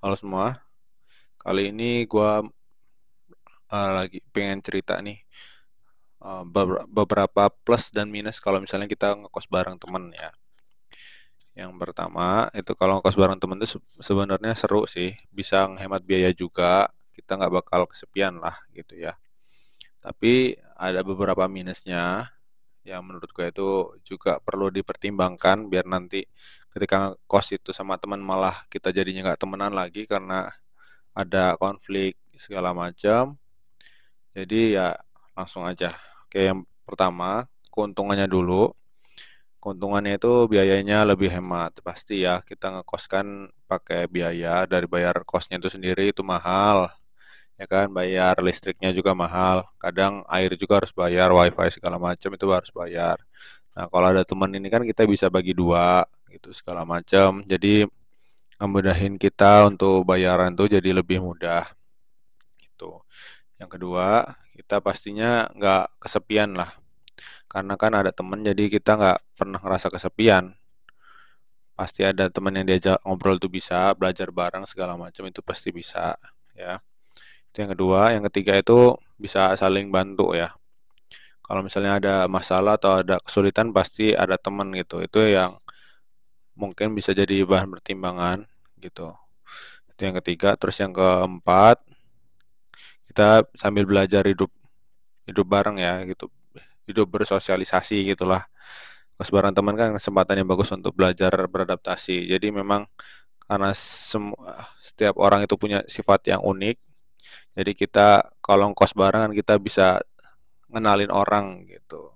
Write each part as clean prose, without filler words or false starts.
Halo semua, kali ini gua lagi pengen cerita nih beberapa plus dan minus kalau misalnya kita ngekos bareng temen ya. Yang pertama itu kalau ngekos bareng temen itu sebenarnya seru sih, bisa menghemat biaya juga, kita nggak bakal kesepian lah gitu ya. Tapi ada beberapa minusnya yang menurut gue itu juga perlu dipertimbangkan biar nanti ketika ngekos itu sama teman malah kita jadinya nggak temenan lagi karena ada konflik segala macam. Jadi ya langsung aja. Oke, yang pertama, keuntungannya dulu. Keuntungannya itu biayanya lebih hemat. Pasti ya, kita ngekos kan pakai biaya dari bayar kosnya itu sendiri itu mahal. Ya kan, bayar listriknya juga mahal. Kadang air juga harus bayar, wifi segala macam itu harus bayar. Nah, kalau ada teman ini kan kita bisa bagi dua gitu segala macam. Jadi ngemudahin kita untuk bayaran tuh jadi lebih mudah gitu. Yang kedua, kita pastinya nggak kesepian lah. Karena kan ada temen, jadi kita nggak pernah ngerasa kesepian. Pasti ada temen yang diajak ngobrol tuh bisa, belajar bareng segala macam itu pasti bisa. Ya, itu yang kedua. Yang ketiga itu bisa saling bantu ya. Kalau misalnya ada masalah atau ada kesulitan pasti ada temen gitu. Itu yang mungkin bisa jadi bahan pertimbangan gitu. Itu yang ketiga. Terus yang keempat, kita sambil belajar hidup hidup bareng ya gitu, hidup bersosialisasi gitulah. Kos bareng teman kan kesempatan yang bagus untuk belajar beradaptasi. Jadi memang karena setiap orang itu punya sifat yang unik, jadi kita kalau kos bareng kan kita bisa ngenalin orang gitu,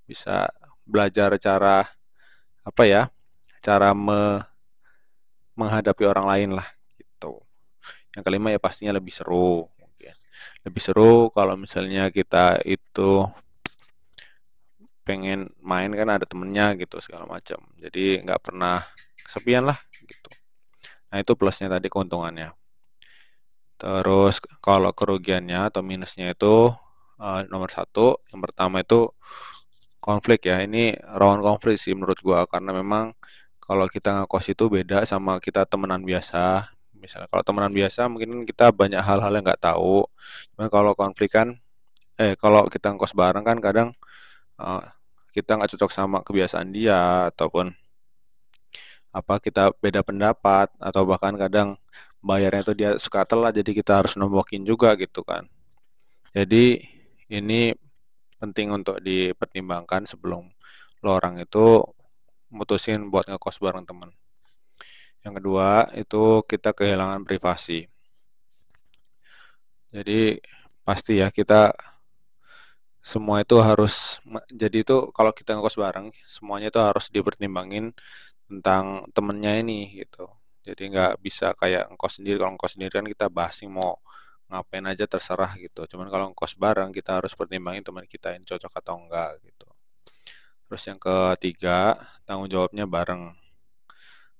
bisa belajar cara apa ya, cara menghadapi orang lain lah gitu. Yang kelima ya pastinya lebih seru mungkin. Lebih seru kalau misalnya kita itu pengen main kan ada temennya gitu segala macam. Jadi nggak pernah kesepian lah gitu. Nah itu plusnya tadi keuntungannya. Terus kalau kerugiannya atau minusnya itu nomor satu, yang pertama itu konflik ya. Ini rawan konflik sih menurut gua karena memang kalau kita ngekos itu beda sama kita temenan biasa. Misalnya kalau temenan biasa mungkin kita banyak hal-hal yang nggak tahu. Cuman kalau konflik kan, kalau kita ngekos bareng kan kadang eh, kita nggak cocok sama kebiasaan dia ataupun apa kita beda pendapat atau bahkan kadang bayarnya itu dia suka telat jadi kita harus nombokin juga gitu kan. Jadi ini penting untuk dipertimbangkan sebelum lo orang itu mutusin buat ngekos bareng teman. Yang kedua itu kita kehilangan privasi. Jadi pasti ya kita semua itu harus jadi itu kalau kita ngekos bareng semuanya itu harus dipertimbangin tentang temennya ini gitu. Jadi nggak bisa kayak ngkos sendiri. Kalau ngkos sendiri kan kita bahas nih mau ngapain aja terserah gitu. Cuman kalau ngkos bareng kita harus pertimbangin teman kita ini cocok atau enggak gitu. Terus yang ketiga, tanggung jawabnya bareng.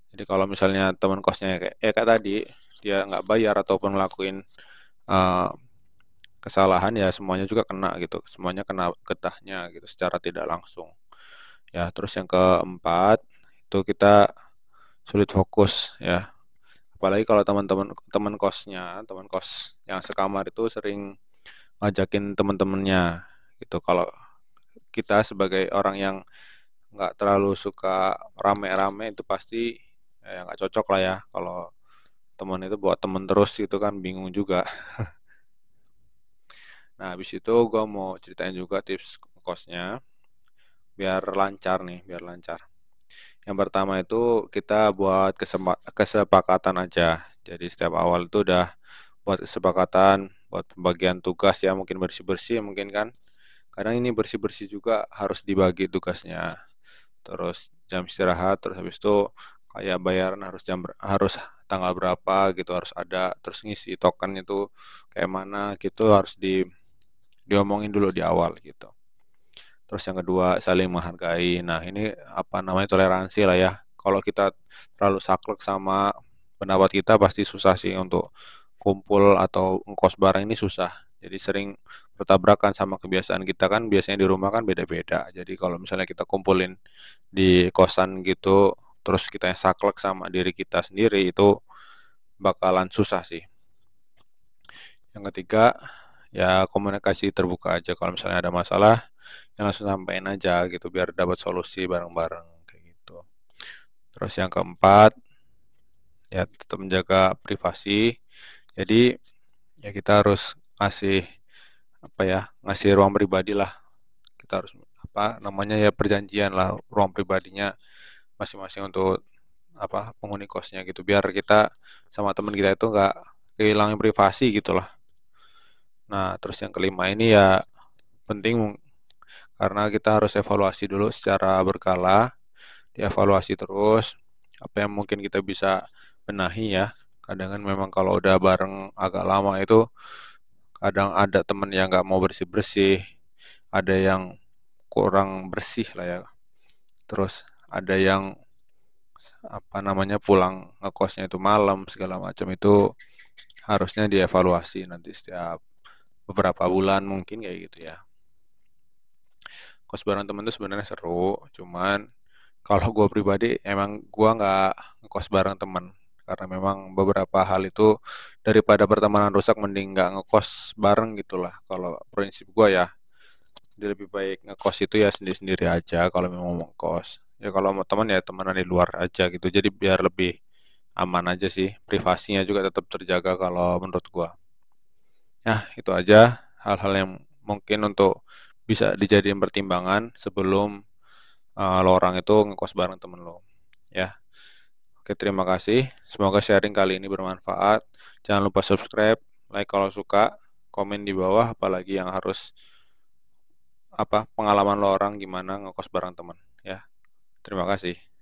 Jadi kalau misalnya teman kosnya kayak tadi dia nggak bayar ataupun ngelakuin eh, kesalahan ya semuanya juga kena gitu. Semuanya kena getahnya gitu secara tidak langsung. Ya, terus yang keempat itu kita sulit fokus ya. Apalagi kalau teman kos yang sekamar itu sering ngajakin teman-temannya gitu. Kalau kita sebagai orang yang nggak terlalu suka rame-rame itu pasti nggak cocok lah ya. Kalau teman itu buat teman terus itu kan bingung juga. Nah, habis itu gue mau ceritain juga tips kosnya biar lancar nih, biar lancar. Yang pertama itu kita buat kesepakatan aja. Jadi setiap awal itu udah buat kesepakatan, buat pembagian tugas ya mungkin bersih-bersih mungkin kan. Kadang ini bersih-bersih juga harus dibagi tugasnya. Terus jam istirahat, terus habis itu kayak bayaran harus harus tanggal berapa gitu harus ada. Terus ngisi token itu kayak mana gitu harus diomongin dulu di awal gitu. Terus yang kedua saling menghargai. Nah ini apa namanya toleransi lah ya. Kalau kita terlalu saklek sama pendapat kita pasti susah sih untuk kumpul atau ngkos bareng ini susah. Jadi sering bertabrakan sama kebiasaan kita kan biasanya di rumah kan beda-beda. Jadi kalau misalnya kita kumpulin di kosan gitu, terus kita yang saklek sama diri kita sendiri itu bakalan susah sih. Yang ketiga, ya komunikasi terbuka aja. Kalau misalnya ada masalah, ya langsung sampein aja gitu biar dapat solusi bareng-bareng kayak gitu. Terus yang keempat, ya tetap menjaga privasi. Jadi ya kita harus ngasih apa ya, ngasih ruang pribadi lah. Kita harus apa namanya ya perjanjian lah ruang pribadinya masing-masing untuk apa penghuni kosnya gitu biar kita sama teman kita itu nggak kehilangan privasi gitu lah. Nah, terus yang kelima ini ya penting karena kita harus evaluasi dulu secara berkala, dievaluasi terus apa yang mungkin kita bisa benahi ya. Kadang kan memang kalau udah bareng agak lama itu kadang ada temen yang nggak mau bersih-bersih, ada yang kurang bersih lah ya. Terus ada yang apa namanya pulang ngekosnya itu malam segala macam itu harusnya dievaluasi nanti setiap beberapa bulan mungkin kayak gitu ya. Kos bareng temen tuh sebenarnya seru, cuman kalau gue pribadi emang gue nggak ngekos bareng temen karena memang beberapa hal itu daripada pertemanan rusak mending nggak ngekos bareng gitulah kalau prinsip gue ya. Jadi lebih baik ngekos itu ya sendiri-sendiri aja kalau memang mau ngekos. Ya kalau mau teman ya temenan di luar aja gitu. Jadi biar lebih aman aja sih. Privasinya juga tetap terjaga kalau menurut gua. Nah, itu aja hal-hal yang mungkin untuk bisa dijadiin pertimbangan sebelum lo orang itu ngekos bareng temen lo. Ya, oke terima kasih. Semoga sharing kali ini bermanfaat. Jangan lupa subscribe, like kalau suka, komen di bawah apalagi yang harus apa pengalaman lo orang gimana ngekos bareng teman ya. Terima kasih.